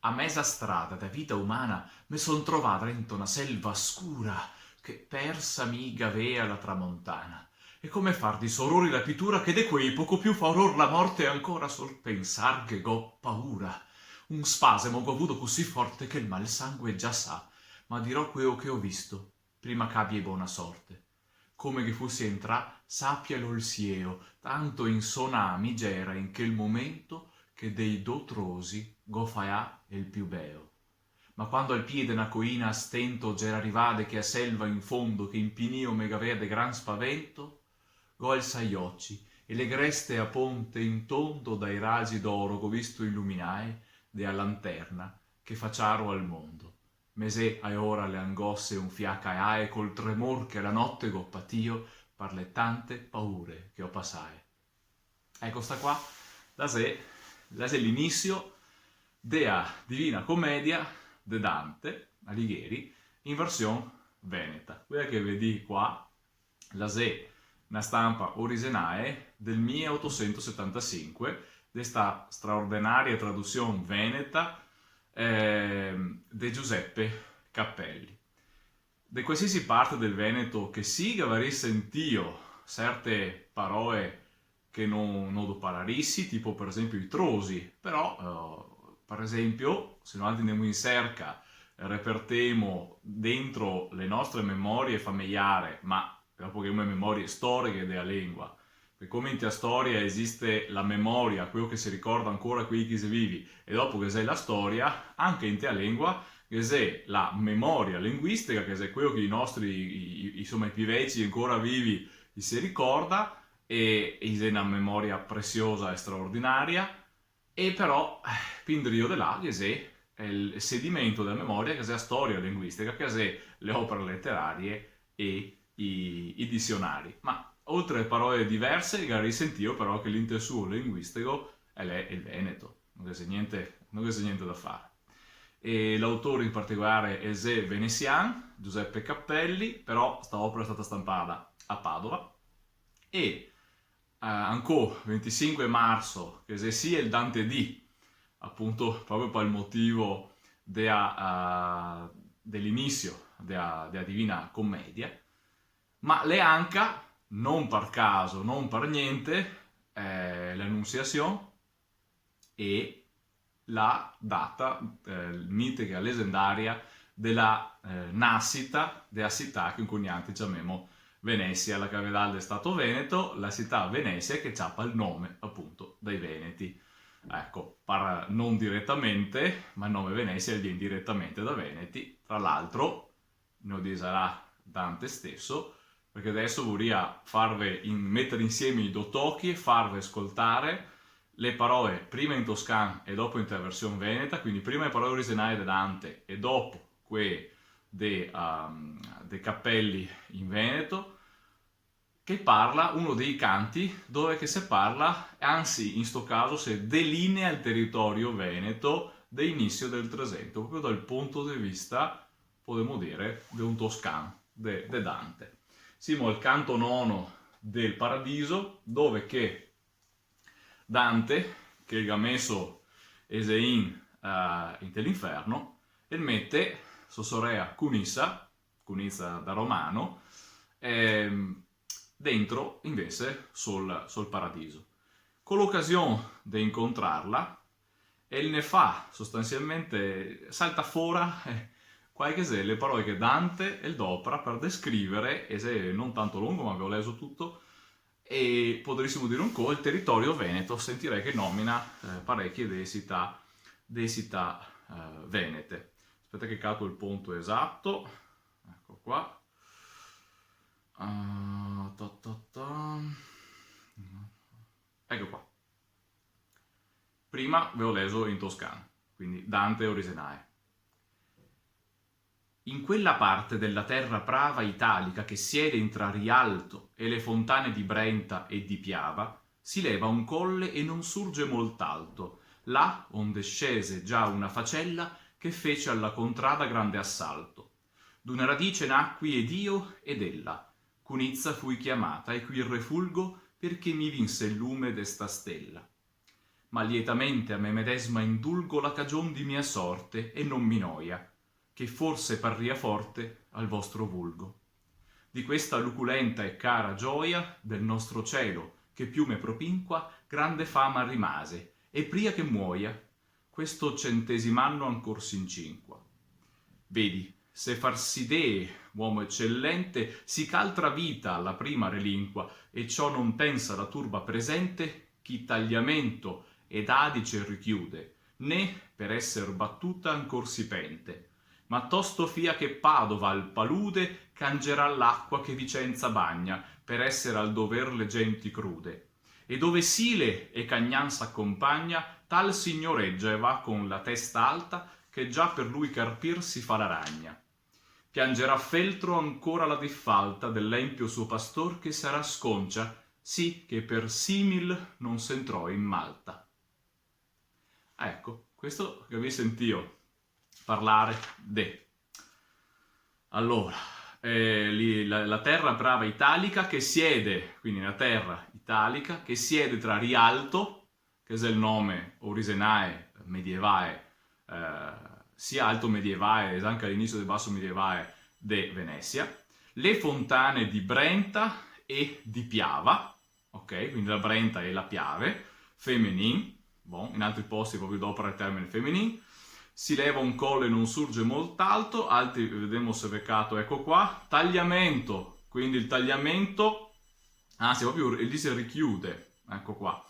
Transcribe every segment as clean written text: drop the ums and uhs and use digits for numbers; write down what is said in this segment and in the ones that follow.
A mesa strada da vita umana me son trovata dentro una selva scura che persa mi gavea la tramontana. E come far di sorori la pittura che de quei poco più fa orror la morte ancora sol pensar che go paura. Un spasimo che ho avuto così forte che il mal sangue già sa, ma dirò quello che ho visto, prima c'abbia buona sorte. Come che fossi entrà, sappialo il sieo, tanto in sona migera in quel momento che dei dotrosi go faia il più beo. Ma quando al piede una coina a stento già arrivade che a selva in fondo che impinio mega verde gran spavento, go alzai occhi e le greste a ponte in tondo dai ragi d'oro go visto illuminae de a lanterna che facciaro al mondo. Mese a ora le angosse un fiaca e col tremor che la notte go patio per le tante paure che ho passate. Ecco sta qua, da sé l'inizio della Divina Commedia de Dante Alighieri in versione veneta. Quella che vedi qua, la sé una stampa originale del 1875 di questa straordinaria traduzione veneta di Giuseppe Cappelli. De qualsiasi parte del Veneto che siga avrei sentito certe parole che non lo pararissi, tipo per esempio i trosi, però per esempio se noi andiamo in cerca repertemo dentro le nostre memorie familiari, ma dopo che abbiamo memorie storiche della lingua, perché come in tua storia esiste la memoria, quello che si ricorda ancora quelli che si vivi, e dopo che sei la storia, anche in tua lingua che è la memoria linguistica, che è quello che i nostri, insomma, i più vecchi ancora vivi si ricorda, e è una memoria preziosa e straordinaria, e però, pindrio de là, che è il sedimento della memoria, che è la storia linguistica, che è le opere letterarie e i dizionari. Ma oltre a parole diverse, magari sentio però che l'intersuo linguistico è il Veneto, non c'è niente da fare. E l'autore in particolare è Zé Venetian, Giuseppe Cappelli, però sta opera è stata stampata a Padova e ancora 25 marzo, che se sia il Dante D, appunto proprio per il motivo dell'inizio della Divina Commedia, ma le anca, non per caso, non per niente, l'Annunciazione e la data mitica, leggendaria della nascita della città che in cugnianti chiamiamo Venezia, la capitale del Stato Veneto, la città Venezia che ha il nome appunto dai Veneti. Ecco, non direttamente, ma il nome Venezia viene direttamente da Veneti. Tra l'altro, lo dirà Dante stesso, perché adesso vorrei mettere insieme i due tocchi e farvi ascoltare le parole prima in toscano e dopo in versione veneta, quindi prima le parole originali di Dante e dopo quelle dei Cappelli in Veneto, che parla uno dei canti dove che si parla, anzi in sto caso si delinea il territorio veneto dall'inizio del Trecento, proprio dal punto di vista, potremmo dire, di un toscano, di Dante. Siamo al canto nono del Paradiso, dove che Dante, che ha messo Esein in l'inferno, e mette Sosorea Cunizza da Romano, dentro invece sul paradiso. Con l'occasione di incontrarla, e ne fa sostanzialmente, salta fuori qualche le parole che Dante e l'opera per descrivere, e se non tanto lungo ma avevo leso tutto, e potremmo dire un po' il territorio veneto, sentirei che nomina parecchie delle città venete. Aspetta che calcolo il punto esatto, ecco qua. Ecco qua. Prima avevo leso in toscano, quindi Dante originale. In quella parte della terra prava italica che siede intra Rialto e le fontane di Brenta e di Piava, si leva un colle e non surge molt'alto, là onde scese già una facella che fece alla contrada grande assalto. D'una radice nacqui ed io ed ella, Cunizza fui chiamata e qui refulgo perché mi vinse il lume d'esta stella. ma lietamente a me medesma indulgo la cagion di mia sorte e non mi noia, che forse parria forte al vostro vulgo. Di questa luculenta e cara gioia del nostro cielo, che più me propinqua, grande fama rimase, e pria che muoia, questo 100° anno ancor s'incinqua. Vedi, se farsi dee, uomo eccellente, si ch'altra vita alla prima relinqua, e ciò non pensa la turba presente, chi tagliamento ed adice richiude, né per esser battuta ancor si pente, ma tosto fia che Padova al palude cangerà l'acqua che Vicenza bagna, per essere al dover le genti crude. E dove Sile e Cagnan s'accompagna, tal signoreggia e va con la testa alta, che già per lui carpir si fa la ragna. Piangerà Feltro ancora la diffalta dell'empio suo pastor che sarà sconcia, sì che per simil non s'entrò in Malta. Ecco, questo che vi sentio parlare de. Allora, la terra brava italica che siede, quindi la terra italica, che siede tra Rialto, che è il nome origenae medievale, sia alto medievale, anche all'inizio del basso medievale, de Venezia, le fontane di Brenta e di Piava, ok? Quindi la Brenta e la Piave, feminin, bon, in altri posti proprio dopo il termine feminin, si leva un colle e non surge molto alto, altri vedremo se beccato, ecco qua, tagliamento, quindi il tagliamento, anzi proprio lì si richiude, ecco qua,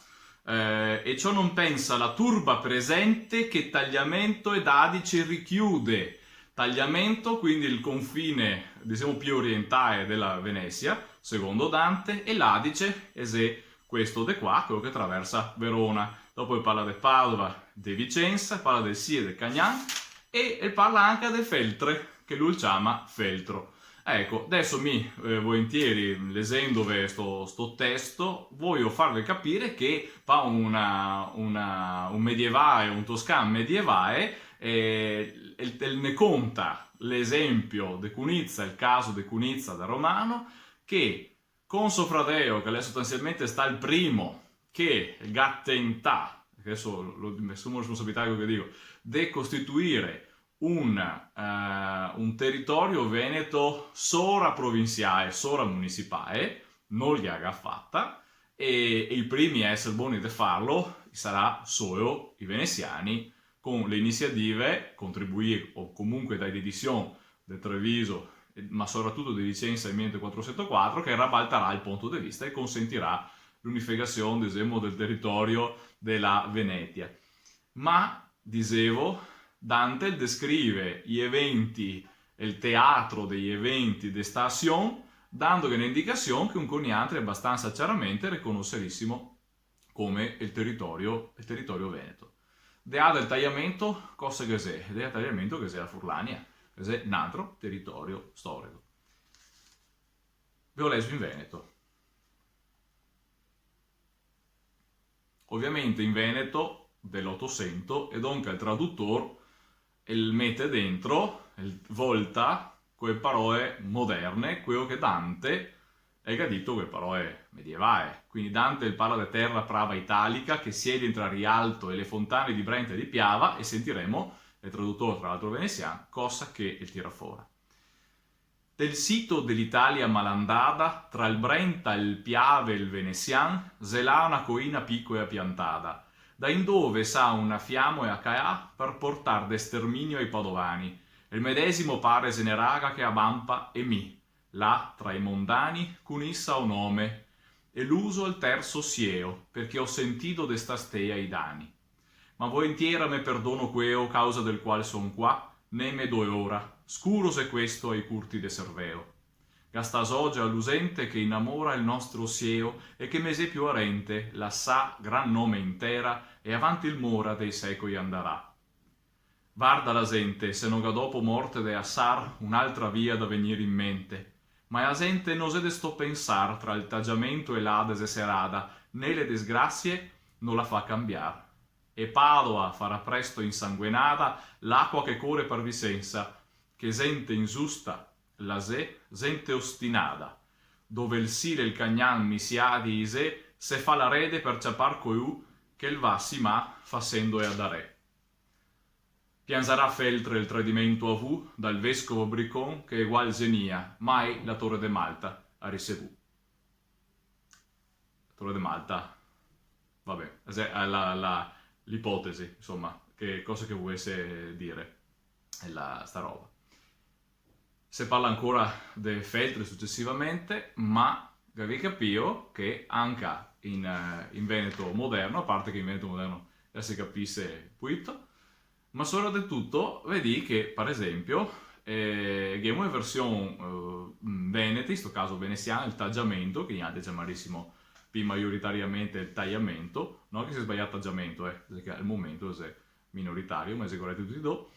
e ciò non pensa la turba presente che tagliamento ed adice richiude, tagliamento quindi il confine, diciamo più orientale della Venezia, secondo Dante, e l'adice è questo de qua, quello che attraversa Verona. Dopo parla di Padova, di Vicenza, parla del Sie e del Cagnan e parla anche del Feltre, che lui chiama Feltro. Ecco, adesso volentieri, leggendo sto testo, voglio farvi capire che fa un medievale, un toscan medievale, ne conta l'esempio di Cunizza, il caso di Cunizza da Romano, che con Sofradeo, che adesso sostanzialmente sta il primo, che gattentà, adesso mi assumo responsabilità di quello che dico, di costituire un territorio veneto sovraprovinciale, sovramunicipale, non gli ha fatta, e i primi a essere buoni di farlo sarà solo i veneziani, con le iniziative contribuire o comunque dai edizioni del Treviso, ma soprattutto di Vicenza e 1404, che ribalterà il punto di vista e consentirà l'unificazione, diciamo, del territorio della Venetia. Ma, dicevo, Dante descrive gli eventi, il teatro degli eventi di station, dando un'indicazione che un coniatre è abbastanza chiaramente riconoscerissimo come il territorio veneto. Dea del tagliamento, cosa che è? Dea tagliamento che è la Furlania, che è un altro territorio storico. Vi ho letto in Veneto. Ovviamente in Veneto dell'Ottocento, e dunque il traduttore mette dentro, volta quelle parole moderne, quello che Dante è gadito quelle parole medievali. Quindi Dante parla di terra prava italica che siede tra Rialto e le fontane di Brenta e di Piava, e sentiremo il traduttore, tra l'altro veneziano, cosa che il tira fuori. Del sito dell'Italia malandada, tra il Brenta, il Piave e il Venezian, zelà una coina piccola piantata, da indove sa una fiamo e a caà per portar d'esterminio ai padovani. Il medesimo pare se ne raga che a Vampa e mi, là tra i mondani, cunissa o nome, e l'uso il terzo sieo, perché ho sentito d'esta stea i dani. Ma volentiera me perdono queo, causa del qual son qua, ne me due ora, scuro se questo ai curti de serveo. Gastasoggia l'usente che innamora il nostro sieo e che mese più arente, la sa gran nome intera, e avanti il mora dei secoli andarà. Varda la gente, se non ga dopo morte de assar un'altra via da venire in mente, ma la gente non se de sto pensar tra il tagiamento e l'ades e serada, né le disgrazie non la fa cambiar. E Padova farà presto insanguinata l'acqua che corre per Vicenza, che gente ingiusta, la gente ostinada, dove il Sile e il Cagnan mi si ha di Isè, se fa la rede per ciapar coiù che il va si ma facendo e ad re. Pianzerà Feltre il tradimento avu dal vescovo Bricon che egual genia, mai la Torre de Malta ha ricevuto. La Torre de Malta, vabbè, è l'ipotesi, insomma, che cosa che volesse dire sta roba. Si parla ancora di Feltre successivamente, ma vi capio che anche in Veneto moderno, a parte che in Veneto moderno già si capisce puito, ma soprattutto vedi che, per esempio, abbiamo una versione veneta, in questo caso veneziana, il tagliamento, che anche chiamarissimo più maggioritariamente il tagliamento, non che si sbaglia il tagliamento, perché al momento è minoritario, ma è sicuramente tutti do.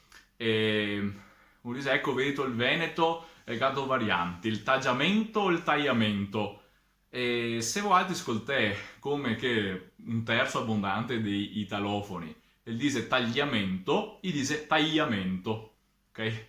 Un dice, ecco, vedo il Veneto è gato varianti, il tagliamento o il tagliamento. E se voi ascoltate come che un terzo abbondante dei italofoni e dice tagliamento, gli dice tagliamento, ok?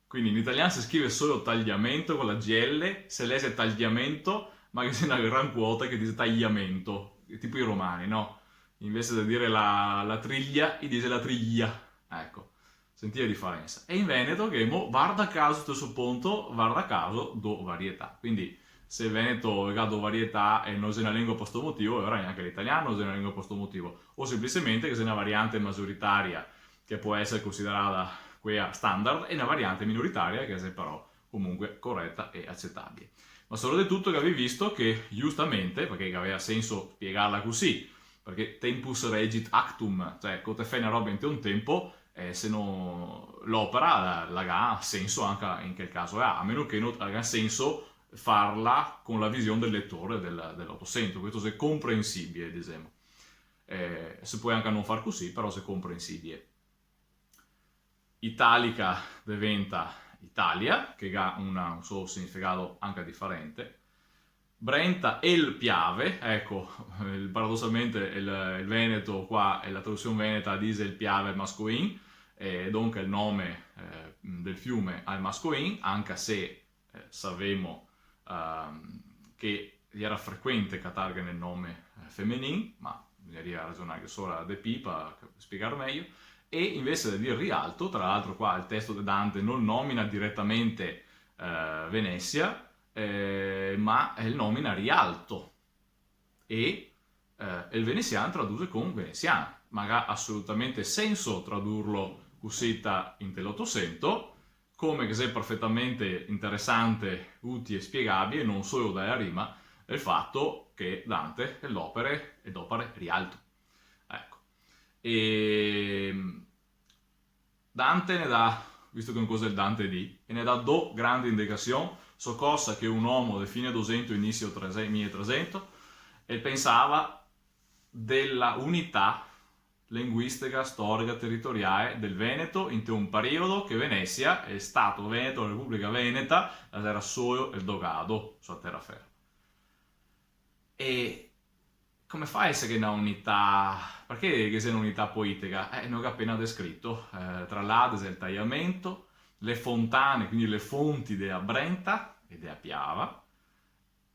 Quindi in italiano si scrive solo tagliamento con la GL, se legge tagliamento, ma che c'è una gran quota che dice tagliamento, tipo i romani, no? Invece di dire la triglia, gli dice la triglia, ecco. Sentì la differenza. E in Veneto che guarda caso questo punto, guarda caso do varietà. Quindi se il Veneto è do varietà e non c'è una lingua posto motivo, allora neanche l'italiano c'è una lingua posto motivo. O semplicemente che c'è una variante maggioritaria che può essere considerata quella standard e una variante minoritaria che è però comunque corretta e accettabile. Ma soprattutto che avevi visto che giustamente, perché aveva senso spiegarla così, perché tempus regit actum, cioè quando fai una roba in te un tempo, se no l'opera ha senso anche in quel caso a meno che non abbia senso farla con la visione del lettore dell'Ottocento, questo è comprensibile, diciamo. Si può anche non far così, però è comprensibile. Italica diventa Italia, che ha un suo significato anche differente. Brenta e il Piave, ecco, paradossalmente il Veneto qua, la traduzione veneta dice il Piave mascoin, e dunque il nome del fiume al mascoin, anche se sapevamo che era frequente catarga nel nome femminile, ma bisogneria ragionare solo de pipa per spiegare meglio, e invece di dire Rialto, tra l'altro qua il testo di Dante non nomina direttamente Venezia, ma il nomina Rialto e il veneziano traduce con veneziano, ma ha assolutamente senso tradurlo cosita in dell'Ottocento, come che sia perfettamente interessante, utile e spiegabile, non solo dalla rima, il fatto che Dante è l'opere ed opere Rialto. Ecco. E Dante ne dà, visto che un cosa è il Dante di, e ne dà due grandi indicazioni, so cosa che un uomo di fine 200 inizio 1300 e pensava della unità linguistica, storica, territoriale del Veneto in un periodo che Venezia è Stato Veneto, la Repubblica Veneta, era solo il dogado sulla terraferma. E come fa a essere una unità? Perché che sia un'unità poetica? Non ho appena descritto, tra l'Ades e il tagliamento, le fontane, quindi le fonti della Brenta e della Piava,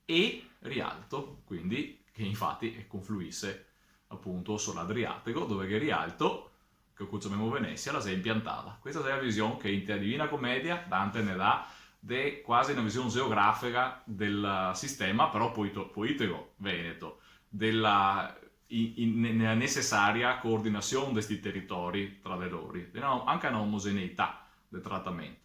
e Rialto, quindi che infatti confluisse appunto sull'Adriatico, dove che Rialto, che chiamiamo Venezia, la si è impiantata. Questa è la visione che in Te Divina Commedia Dante ne dà di quasi una visione geografica del sistema, però poetico veneto, nella necessaria coordinazione di questi territori tra di loro, anche una omogeneità del trattamento.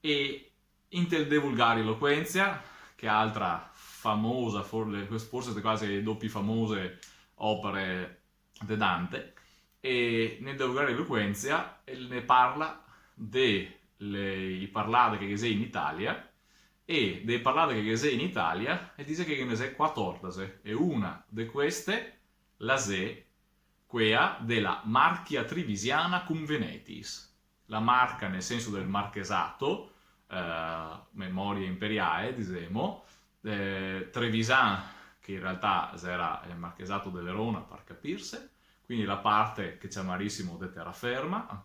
E in tel de vulgari eloquenzia, che altra famosa, forse quasi le doppie famose opere di Dante, e nel de vulgari eloquenzia ne parla dei parlate che sei in Italia, e dei parlate che sei in Italia e dice che ne sei 14, e una di queste la sei quella della Marchia Trivisiana cum Venetis. La Marca nel senso del marchesato, memoria imperiale, diciamo, Trevisan, che in realtà era il marchesato del Verona, per capirsi, quindi la parte che chiamarissimo de terraferma,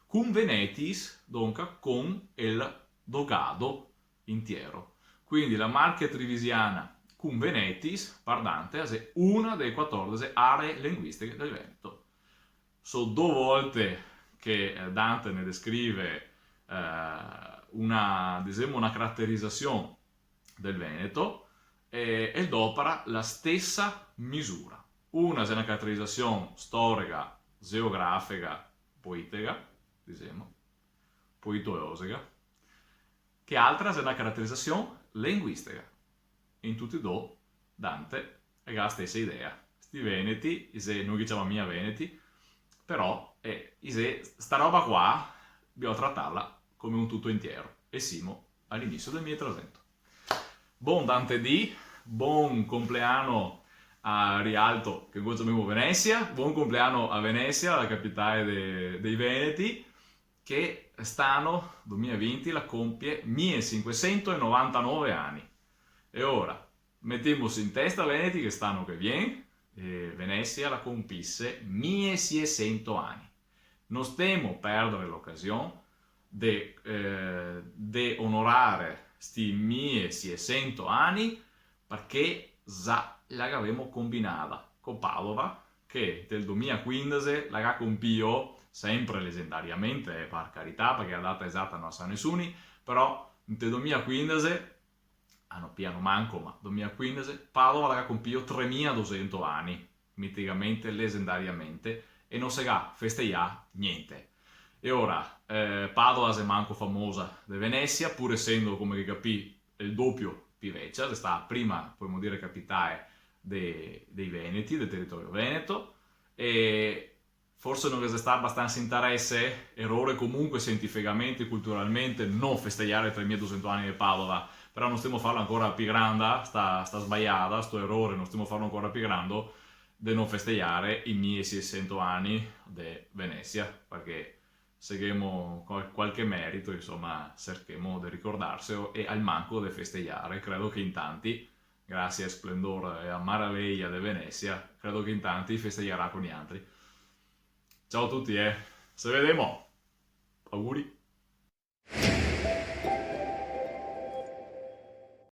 cum Venetis, dunque con il dogado intero. Quindi la Marchia Trivisiana cum Venetis pardante ase una dei 14 aree linguistiche del Veneto. Sono 2 volte che Dante ne descrive una caratterizzazione del Veneto e d'opera la stessa misura. Una è una caratterizzazione storica, geografica, poetica, diciamo, poetoosica, che altra è una caratterizzazione linguistica. In tutti e due Dante ha la stessa idea. Sti Veneti, non diciamo mia Veneti, però sta roba qua dobbiamo trattarla come un tutto intero. E siamo all'inizio del 1300. Buon Dante D, buon compleanno a Rialto, che oggi abbiamo Venezia, buon compleanno a Venezia, la capitale dei Veneti, che stanno 2020 la compie 1599 anni. E ora mettiamo in testa Veneti che stanno che viene, e Venezia la compisse 1600 anni. Non stiamo perdere l'occasione di onorare sti 1600 anni perché già l'abbiamo combinata con Padova, che del 2015 la compio sempre leggendariamente, per carità, perché la data esatta non sa nessuno, però nel 2015 hanno piano manco, ma 2015 Padova la compio 3200 anni, miticamente, leggendariamente, e non si va festeggiare niente. E ora, Padova è manco famosa di Venezia, pur essendo, come capì, il doppio di Vecchia, sta prima, possiamo dire, capitale dei Veneti, del territorio veneto, e forse non c'è stato abbastanza interesse, errore comunque scientificamente, culturalmente, non festeggiare 3200 anni di Padova, però non stiamo a farlo ancora più grande, sta sbagliata, sto errore, non stiamo a farlo ancora più grande, di non festeggiare i 1600 anni di Venezia, perché seguiamo qualche merito, insomma, cerchiamo di ricordarselo e al manco di festeggiare. Credo che in tanti, grazie a splendore e a maraviglia di Venezia, credo che in tanti festeggerà con gli altri. Ciao a tutti, se vediamo. Auguri.